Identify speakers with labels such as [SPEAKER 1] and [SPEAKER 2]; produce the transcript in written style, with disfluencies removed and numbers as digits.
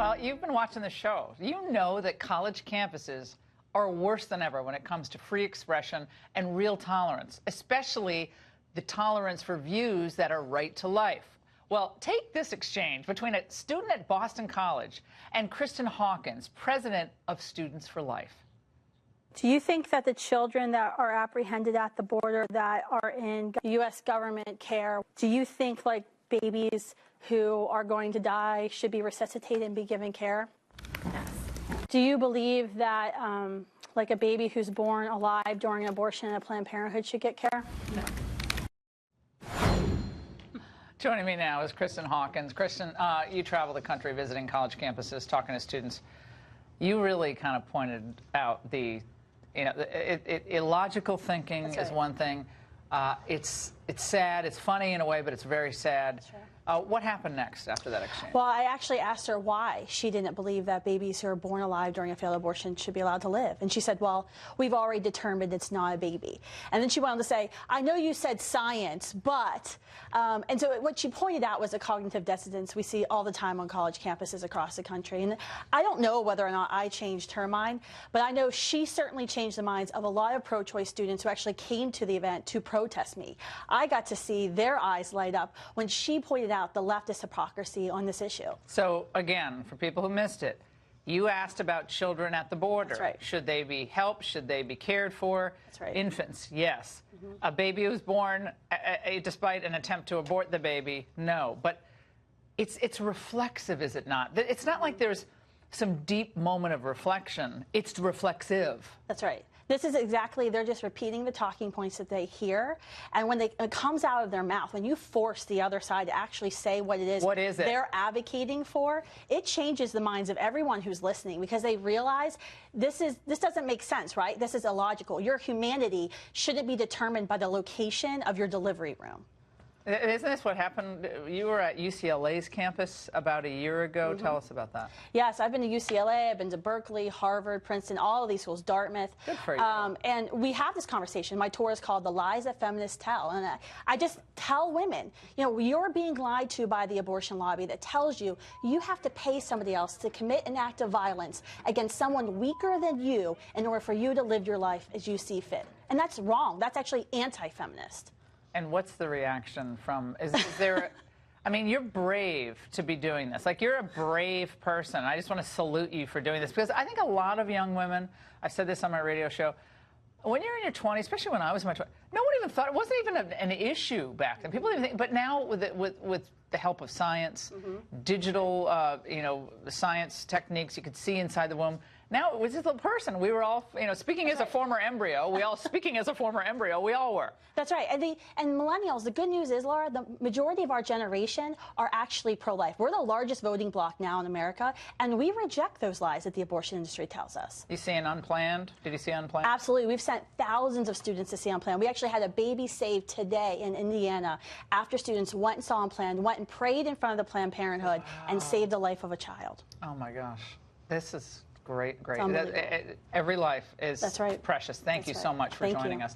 [SPEAKER 1] Well, you've been watching the show. You know that college campuses are worse than ever when it comes to free expression and real tolerance, especially the tolerance for views that are right to life. Well, take this exchange between a student at Boston College and Kristen Hawkins, president of Students for Life.
[SPEAKER 2] Do you think that the children that are apprehended at the border that are in U.S. government care, do you think like babies who are going to die should be resuscitated and be given care?
[SPEAKER 3] Yes.
[SPEAKER 2] Do you believe that like a baby who's born alive during an abortion at Planned Parenthood should get care?
[SPEAKER 3] No.
[SPEAKER 1] Joining me now is Kristen Hawkins. Kristen, you travel the country visiting college campuses, talking to students. You really kind of pointed out the, illogical thinking
[SPEAKER 2] That's
[SPEAKER 1] is
[SPEAKER 2] right.
[SPEAKER 1] one thing. It's sad. It's funny in a way, but it's very sad.
[SPEAKER 2] Sure.
[SPEAKER 1] What happened next after that exchange?
[SPEAKER 2] Well, I actually asked her why she didn't believe that babies who are born alive during a failed abortion should be allowed to live. And she said, well, we've already determined it's not a baby. And then she went on to say, I know you said science, but... and so what she pointed out was a cognitive dissonance we see all the time on college campuses across the country. And I don't know whether or not I changed her mind, but I know she certainly changed the minds of a lot of pro-choice students who actually came to the event to protest me. I got to see their eyes light up when she pointed out the leftist hypocrisy on this issue.
[SPEAKER 1] So, again, for people who missed it, you asked about children at the border.
[SPEAKER 2] That's right.
[SPEAKER 1] Should they be helped? Should they be cared for?
[SPEAKER 2] That's right.
[SPEAKER 1] Infants, yes. A baby who's born despite an attempt to abort the baby, no. But it's reflexive, is it not? It's not like there's some deep moment of reflection. It's reflexive.
[SPEAKER 2] That's right. This is exactly, they're just repeating the talking points that they hear. And when it comes out of their mouth, when you force the other side to actually say what it is they're advocating for, it changes the minds of everyone who's listening because they realize this doesn't make sense, right? This is illogical. Your humanity shouldn't be determined by the location of your delivery room.
[SPEAKER 1] Isn't this what happened? You were at UCLA's campus about a year ago. Tell us about that.
[SPEAKER 2] Yes, I've been to UCLA, I've been to Berkeley, Harvard, Princeton, all of these schools, Dartmouth.
[SPEAKER 1] Good for you.
[SPEAKER 2] And we have this conversation. My tour is called The Lies That Feminists Tell. And I just tell women, you're being lied to by the abortion lobby that tells you you have to pay somebody else to commit an act of violence against someone weaker than you in order for you to live your life as you see fit. And that's wrong. That's actually anti-feminist.
[SPEAKER 1] And what's the reaction from, is there, I mean, you're brave to be doing this. Like, you're a brave person. I just want to salute you for doing this because I think a lot of young women, I've said this on my radio show, when you're in your 20s, especially when I was in my 20s, no one even thought, it wasn't even an issue back then. People didn't think, but now with the help of science, digital, science techniques, you could see inside the womb. Now it was just a person. We were all, speaking as a former embryo. We all speaking as a former embryo. We all were.
[SPEAKER 2] That's right. And millennials. The good news is, Laura, the majority of our generation are actually pro-life. We're the largest voting bloc now in America, and we reject those lies that the abortion industry tells us.
[SPEAKER 1] You see an Unplanned? Did you see Unplanned?
[SPEAKER 2] Absolutely. We've sent thousands of students to see Unplanned. We actually had a baby saved today in Indiana after students went and saw Unplanned, went and prayed in front of the Planned Parenthood, and saved the life of a child.
[SPEAKER 1] Oh my gosh, this is. Great.
[SPEAKER 2] Every
[SPEAKER 1] Every life is
[SPEAKER 2] That's right.
[SPEAKER 1] precious. Thank you so much for joining us.